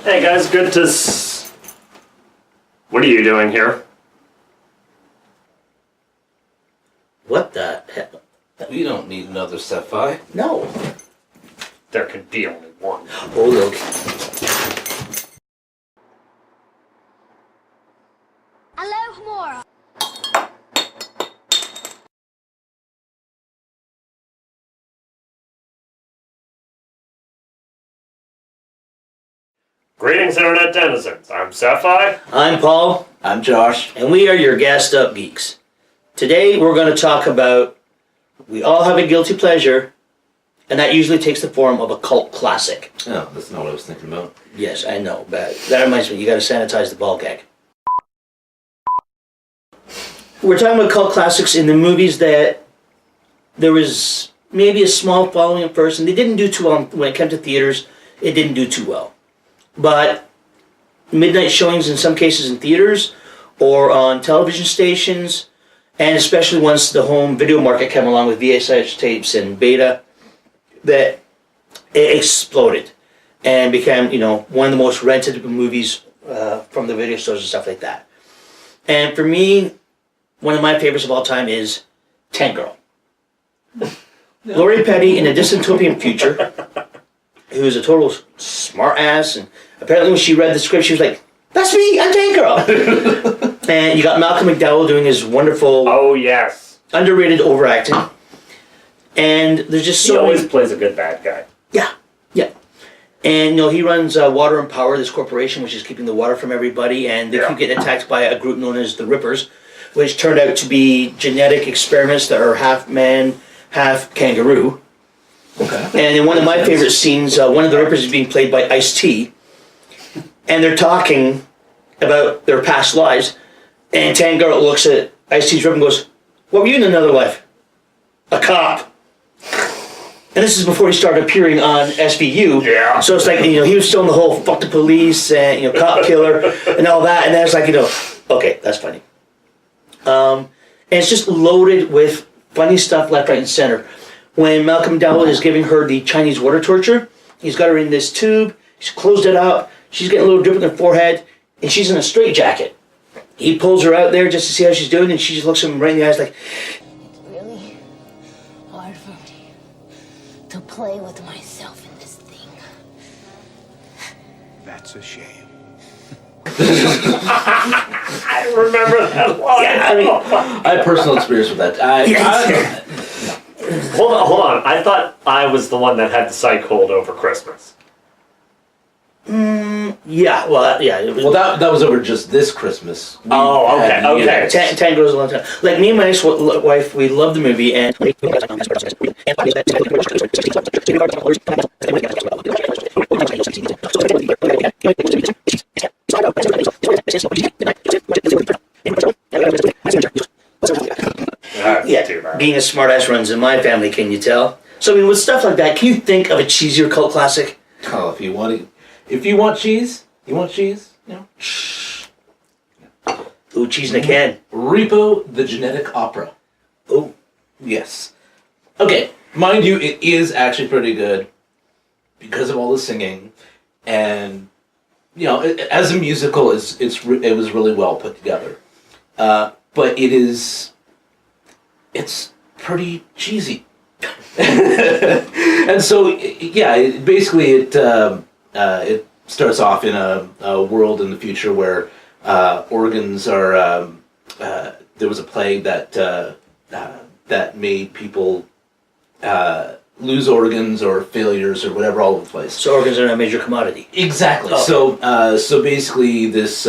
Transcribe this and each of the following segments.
Hey guys, good to What are you doing here? What the hell? We don't need another Sapphire. No. There could be only one. Oh, look. Hello, Hamora. Greetings, Internet denizens. I'm Sapphire. I'm Paul. I'm Josh. And we are your gassed up geeks. Today we're going to talk about, we all have a guilty pleasure, and that usually takes the form of a cult classic. Oh, that's not what I was thinking about. Yes, I know, but that reminds me, you got to sanitize the ball gag. We're talking about cult classics in the movies that there was maybe a small following at first, and they didn't do too well when it came to theaters. It didn't do too well. But midnight showings in some cases in theaters or on television stations, and especially once the home video market came along with VHS tapes and beta, that it exploded and became, one of the most rented movies from the video stores and stuff like that. And for me, one of my favorites of all time is Tank Girl. Lori Petty in a dystopian future, who's a total smart ass, and apparently when she read the script, she was like, "That's me, I'm Tank Girl." And you got Malcolm McDowell doing his wonderful, Oh yes. underrated overacting. And there's just He so always many... plays a good bad guy. Yeah. And he runs Water and Power, this corporation which is keeping the water from everybody, and they keep getting attacked by a group known as the Rippers, which turned out to be genetic experiments that are half man, half kangaroo. Okay. And in one of my favorite scenes, one of the Rippers is being played by Ice-T, and they're talking about their past lives, and Tank Girl looks at Ice-T's Ripper and goes, "What were you in another life?" "A cop." And this is before he started appearing on SVU. Yeah. So it's like, he was still in the whole fuck the police and, cop killer and all that, and then it's like, okay, that's funny. And it's just loaded with funny stuff left, right, and center. When Malcolm McDowell is giving her the Chinese water torture, he's got her in this tube, he's closed it up, she's getting a little drip in her forehead, and she's in a straitjacket. He pulls her out there just to see how she's doing, and she just looks him right in the eyes like, It's really hard for me to play with myself in this thing. That's a shame. I remember that line. yeah, I mean, I have personal experience with that. Hold on. I thought I was the one that had the psych hold over Christmas. yeah, well, yeah. It was, Well, that was over just this Christmas. We Oh, okay, had okay. units. Tank goes a long time. Like me and my ex-wife, we love the movie, and That's yeah, too bad. being a smartass runs in my family. Can you tell? So I mean, with stuff like that, can you think of a cheesier cult classic? Oh, if you want cheese, Ooh, cheese in a can. Repo the Genetic Opera. Ooh, Yes. Okay, mind you, it is actually pretty good because of all the singing, and as a musical, it was really well put together. But it's pretty cheesy, and so it starts off in a world in the future where organs are. There was a plague that made people lose organs or failures or whatever all over the place. so organs are a major commodity. Exactly. Oh. So basically, this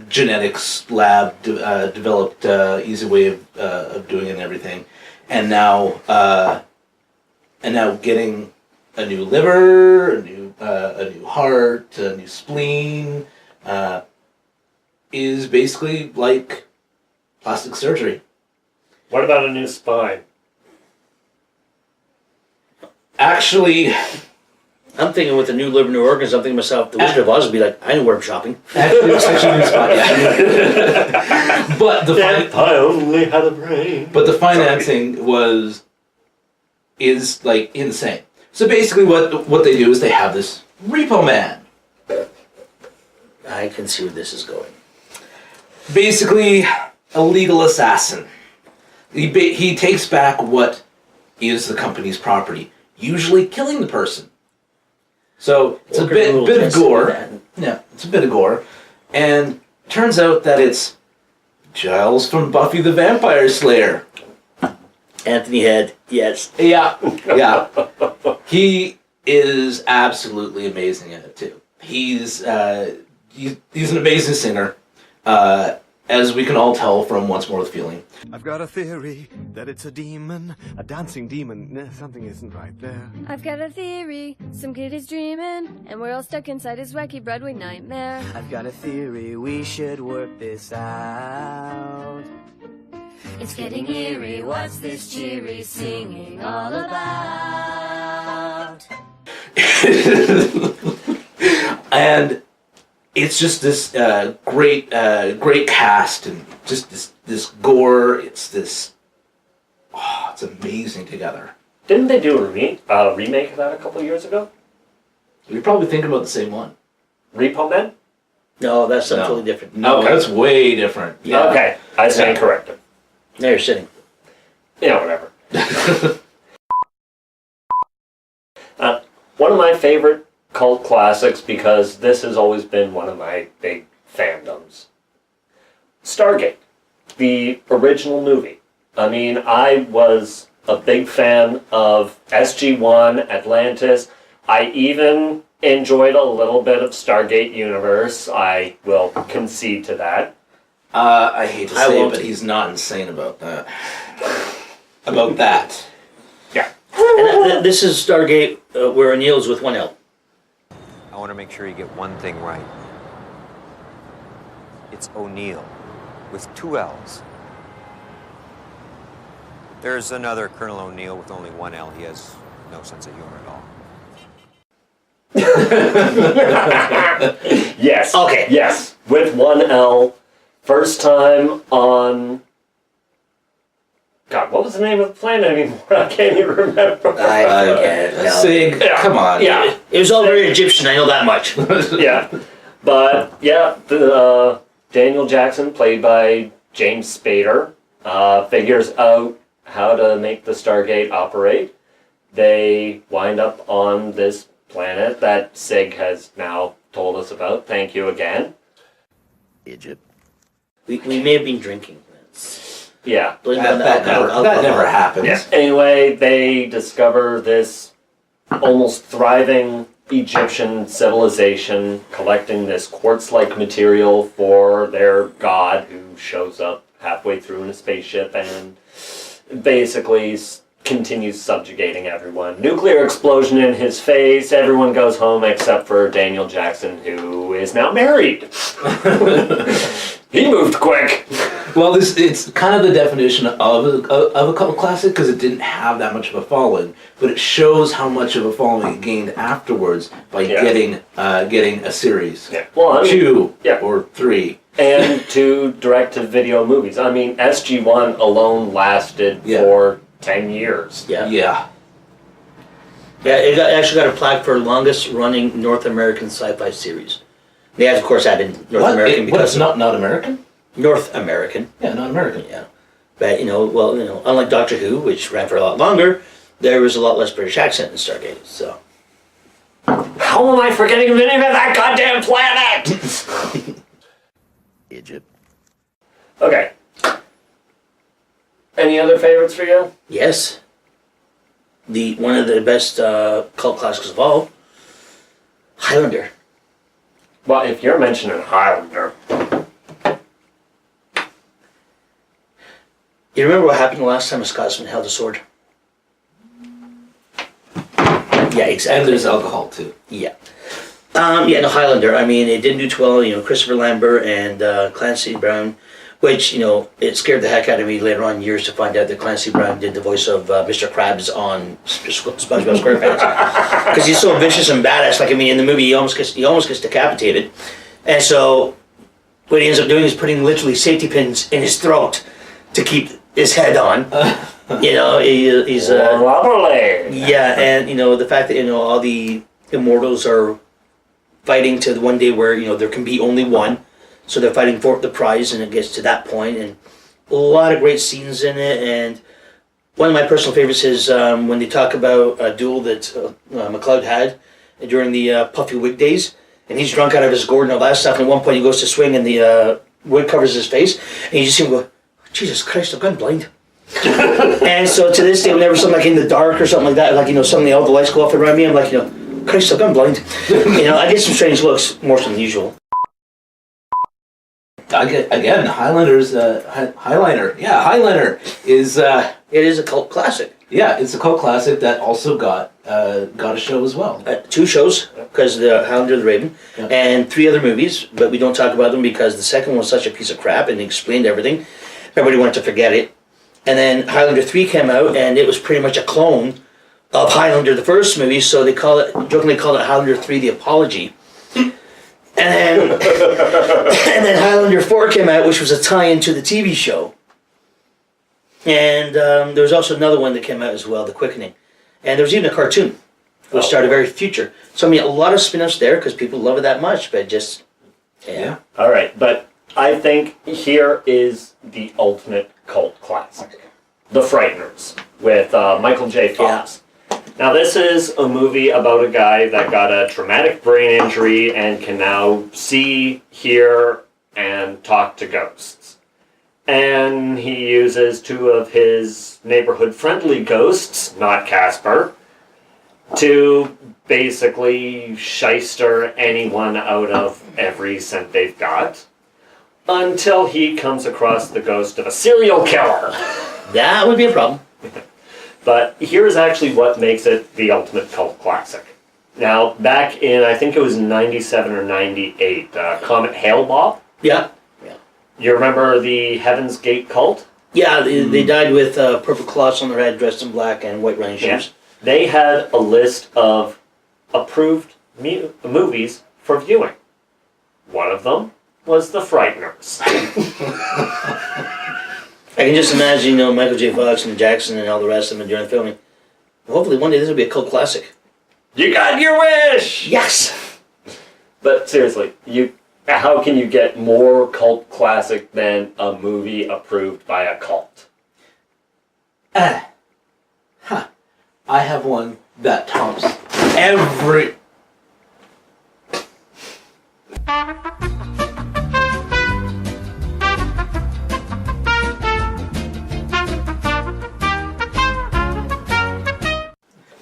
genetics lab developed easy way of doing it and everything, and now getting a new liver, a new heart, a new spleen, is basically like plastic surgery. What about a new spine? Actually, I'm thinking with the new liver, new organs, I'm thinking to myself, the Wizard of Oz would be like, I know where I'm shopping. actually, a new spot. Yeah. But I only had a brain. But the financing is like insane. So basically what they do is they have this repo man. I can see where this is going. Basically, a legal assassin. He takes back what is the company's property, usually killing the person. So it's a bit of gore. Yeah, it's a bit of gore. And turns out that it's Giles from Buffy the Vampire Slayer. Anthony Head, yes. Yeah, yeah. He is absolutely amazing in it too. He's an amazing singer, as we can all tell from Once More with Feeling. I've got a theory that it's a demon, a dancing demon. Nah, something isn't right there. I've got a theory, some kid is dreaming, and we're all stuck inside his wacky Broadway nightmare. I've got a theory, we should work this out. It's getting eerie, what's this cheery singing all about? And it's just this great cast and just this gore. It's amazing together. Didn't they do a remake of that a couple years ago? You're probably thinking about the same one. Repo Men? No, that's something totally different. No, that's way different. Yeah. Okay, I stand corrected. There you're sitting. Yeah, whatever. One of my favorite cult classics, because this has always been one of my big fandoms. Stargate, the original movie. I mean, I was a big fan of SG-1, Atlantis. I even enjoyed a little bit of Stargate Universe. I will concede to that. I hate to say it, but he's not insane about that. About that. Yeah. And this is Stargate, where O'Neill's with one L. I want to make sure you get one thing right. It's O'Neill, with 2 L's. There's another Colonel O'Neill with only 1 L. He has no sense of humor at all. Yes. Okay. Yes. With 1 L. First time on... God, what was the name of the planet anymore? I can't even remember. I forget. Sig, come on. Yeah. It was all very Egyptian, I know that much. Yeah. But, yeah, Daniel Jackson, played by James Spader, figures out how to make the Stargate operate. They wind up on this planet that Sig has now told us about. Thank you again. Egypt. We may have been drinking. Yeah. That never happens. Yeah. Anyway, they discover this almost thriving Egyptian civilization collecting this quartz-like material for their god, who shows up halfway through in a spaceship and basically continues subjugating everyone. Nuclear explosion in his face. Everyone goes home except for Daniel Jackson, who is now married. He moved quick. Well, it's kind of the definition of a cult classic, because it didn't have that much of a following, but it shows how much of a following it gained afterwards by getting a series. Yeah. Well, I mean, 2 or 3. And 2 direct-to-video movies. I mean, SG-1 alone lasted for 10 years. Yeah. Yeah. Yeah, it actually got a plaque for longest running North American sci-fi series. They have, of course, added North American because it's not American? North American. Yeah, not American. Yeah. But, unlike Doctor Who, which ran for a lot longer, there was a lot less British accent in Stargate, so. How am I forgetting the name of that goddamn planet? Egypt. Okay. Any other favorites for you? Yes. One of the best cult classics of all, Highlander. Well, if you're mentioning Highlander. You remember what happened the last time a Scotsman held a sword? Yeah, exactly. And there's alcohol, too. Yeah. Highlander. I mean, it didn't do too well. Christopher Lambert and Clancy Brown, which, it scared the heck out of me later on in years to find out that Clancy Brown did the voice of Mr. Krabs on SpongeBob SquarePants. Because he's so vicious and badass. Like, I mean, in the movie, he almost gets decapitated. And so, what he ends up doing is putting literally safety pins in his throat to keep his head on. He's Lovely. yeah, and the fact that all the immortals are fighting to the one day where there can be only one, so they're fighting for the prize, and it gets to that point, and a lot of great scenes in it. And one of my personal favorites is when they talk about a duel that McLeod had during the puffy wig days, and he's drunk out of his gourd and all that stuff. And at one point he goes to swing, and the wig covers his face, and you just see him go, Jesus Christ, I've gone blind. And so to this day, whenever something like in the dark or something like that, like suddenly all the lights go off around me, I'm like, Christ, I've gone blind. I get some strange looks more than usual. Again, Highlinder's Highliner is It is a cult classic. yeah, it's a cult classic that also got a show as well. 2 shows, because the Highlander of the Raven, Yeah. and 3 other movies, but we don't talk about them because the second one was such a piece of crap and explained everything. Everybody wanted to forget it. And then Highlander 3 came out, and it was pretty much a clone of Highlander, the first movie, so they jokingly called it Highlander 3 The Apology. And then Highlander 4 came out, which was a tie-in to the TV show. And there was also another one that came out as well, The Quickening. And there was even a cartoon, which started very future. So, a lot of spin-offs there, because people love it that much, but just, yeah. All right, but I think here is the ultimate cult classic. The Frighteners, with Michael J. Fox. Now, this is a movie about a guy that got a traumatic brain injury and can now see, hear, and talk to ghosts. And he uses 2 of his neighborhood-friendly ghosts, not Casper, to basically shyster anyone out of every cent they've got, until he comes across the ghost of a serial killer. That would be a problem. But here's actually what makes it the ultimate cult classic. Now, back in, I think it was 97 or 98, Comet Hale-Bopp. Yeah. You remember the Heaven's Gate cult? Yeah, they died with purple cloths on their head, dressed in black, and white running shoes. Yeah. They had a list of approved movies for viewing. One of them was The Frighteners. I can just imagine, Michael J. Fox and Jackson and all the rest of them during the filming. Hopefully one day this will be a cult classic. You got your wish! Yes! But seriously, how can you get more cult classic than a movie approved by a cult? I have one that tops every...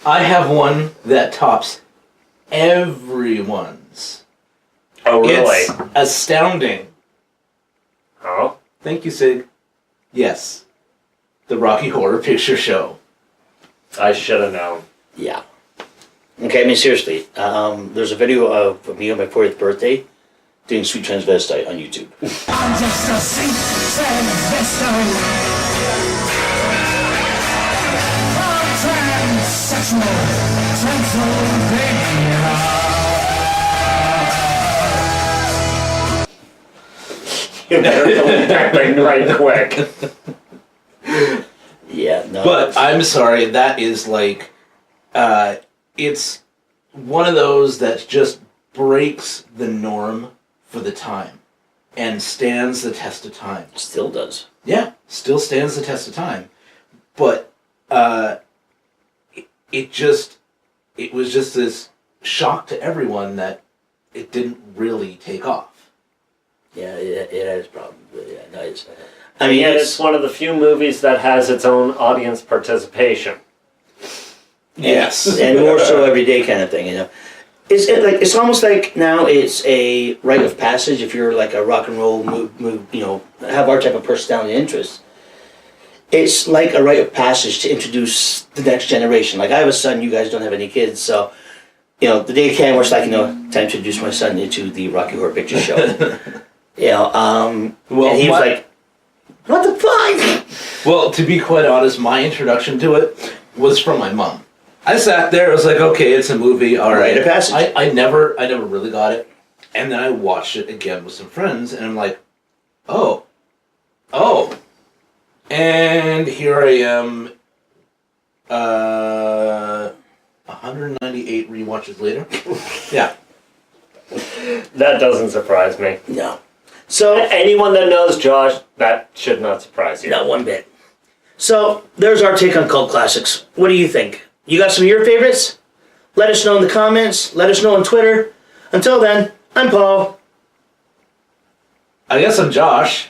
I have one that tops everyone's. Oh, really? It's astounding. Oh? Thank you, Sig. Yes. The Rocky Horror Picture Show. I should have known. Yeah. Okay, seriously. There's a video of me on my 40th birthday doing Sweet Transvestite on YouTube. I'm just a sweet transvestite. I'm transsexual, Transylvania. You better delete that thing right quick. Yeah, no. But I'm sorry, that is like, it's one of those that just breaks the norm for the time and stands the test of time. Still does. Yeah, still stands the test of time. But it was just this shock to everyone that it didn't really take off. Yeah, it has problems. But yeah, no, it's... I mean, yet it's one of the few movies that has its own audience participation. Yes. And more so everyday kind of thing, It's almost like now it's a rite of passage if you're like a rock and roll have our type of personality and interests. It's like a rite of passage to introduce the next generation. Like I have a son, you guys don't have any kids, so the day came where it's like, time to introduce my son into the Rocky Horror Picture Show. And he was like, what the fuck? Well, to be quite honest, my introduction to it was from my mom. I sat there, I was like, okay, it's a movie, all right. Rite of passage. I never really got it. And then I watched it again with some friends, and I'm like, oh. And here I am, 198 rewatches later. Yeah. That doesn't surprise me. No. So, Anyone that knows Josh, that should not surprise you. not one bit. So, there's our take on cult classics. What do you think? You got some of your favorites? Let us know in the comments. Let us know on Twitter. Until then, I'm Paul. I guess I'm Josh.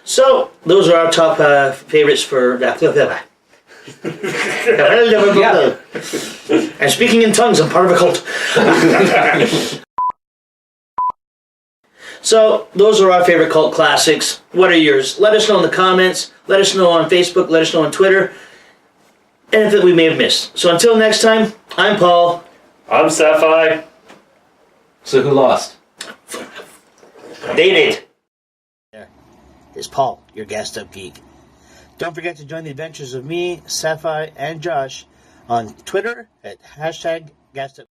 So, those are our top favorites for... And speaking in tongues, I'm part of a cult. So, those are our favorite cult classics. What are yours? Let us know in the comments. Let us know on Facebook. Let us know on Twitter. Anything we may have missed. So, until next time, I'm Paul. I'm Sapphire. So who lost? David. There is Paul, your gassed up geek. Don't forget to join the adventures of me, Sapphire, and Josh on Twitter at #GassedUp.